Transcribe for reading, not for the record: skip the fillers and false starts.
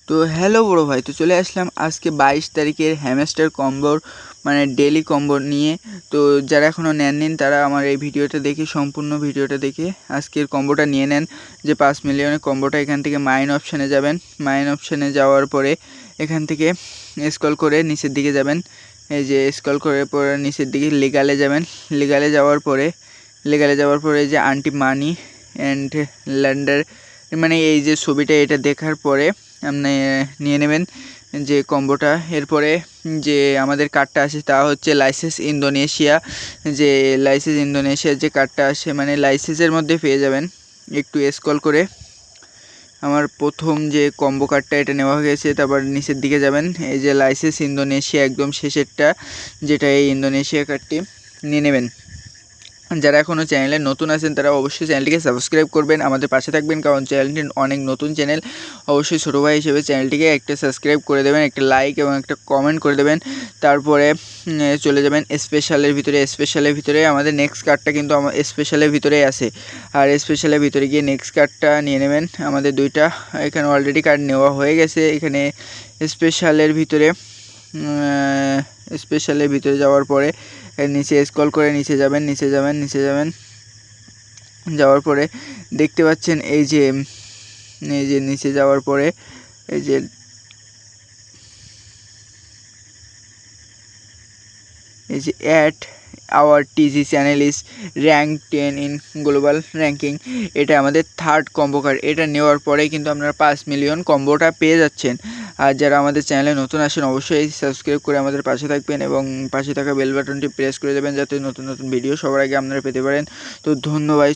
তো হ্যালো বড় ভাই, তো চলে আসলাম আজকে 22 তারিখের হ্যামস্টার কম্বোর মানে ডেলি কম্বো নিয়ে। তো যারা এখনও নেননি তারা আমার এই ভিডিওটা দেখে সম্পূর্ণ ভিডিওটা দেখে আজকের কম্বোটা নিয়ে নেন। যে 5 মিলিয়নের কম্বোটা, এখান থেকে মাইন অপশানে যাবেন। মাইন অপশানে যাওয়ার পরে এখান থেকে স্ক্রল করে নিচের দিকে যাবেন। এই যে স্ক্রল করে পরে নিচের দিকে লিগালে যাবেন। লিগালে যাওয়ার পরে যে আন্টি মানি অ্যান্ড ল্যান্ডার মানে এই যে ছবিটা, এটা দেখার পরে আপনি নিয়ে নেবেন যে কম্বোটা। এরপরে যে আমাদের কার্ডটা আসে তা হচ্ছে লাইসেন্স ইন্দোনেশিয়া। যে লাইসেন্স ইন্দোনেশিয়ার যে কার্ডটা আসে মানে লাইসেন্সের মধ্যে পেয়ে যাবেন। একটু স্ক্রল করে আমার প্রথম যে কম্বো কার্ডটা এটা নেওয়া হয়ে গেছে। তারপর নিচের দিকে যাবেন, এই যে লাইসেন্স ইন্দোনেশিয়া একদম শেষেরটা, যেটা এই ইন্দোনেশিয়া কার্ডটি নিয়ে নেবেন। যারা এখনও চ্যানেলে নতুন আছেন তারা অবশ্যই চ্যানেলটিকে সাবস্ক্রাইব করবেন, আমাদের পাশে থাকবেন, কারণ চ্যানেলটি অনেক নতুন চ্যানেল। অবশ্যই ছোটো ভাই হিসেবে চ্যানেলটিকে একটা সাবস্ক্রাইব করে দেবেন, একটা লাইক এবং একটা কমেন্ট করে দেবেন। তারপরে চলে যাবেন স্পেশালের ভিতরে আমাদের নেক্সট কার্ডটা কিন্তু আমার স্পেশালের ভিতরেই আছে। আর স্পেশালের ভিতরে গিয়ে নেক্সট কার্ডটা নিয়ে নেবেন। আমাদের দুইটা এখানে অলরেডি কার্ড নেওয়া হয়ে গেছে। এখানে স্পেশালের ভিতরে যাওয়ার পরে নিচে স্ক্রল করে নিচে যাবেন। যাওয়ার পরে দেখতে পাচ্ছেন এই যে নিচে যাওয়ার পরে এই যে at our টিজি channel is rank 10 in global ranking. এটা আমাদের থার্ড কম্বো কার্ড। এটা নেওয়ার পরেই কিন্তু আপনারা 5 মিলিয়ন কম্বোটা পেয়ে যাচ্ছেন। আর যারা আমাদের চ্যানেলে নতুন আসেন অবশ্যই সাবস্ক্রাইব করে আমাদের পাশে থাকবেন এবং পাশে থাকা বেল বাটনটি প্রেস করে দেবেন, যাতে নতুন নতুন ভিডিও সবার আগে আপনারা পেতে পারেন। তো ধন্যবাদ।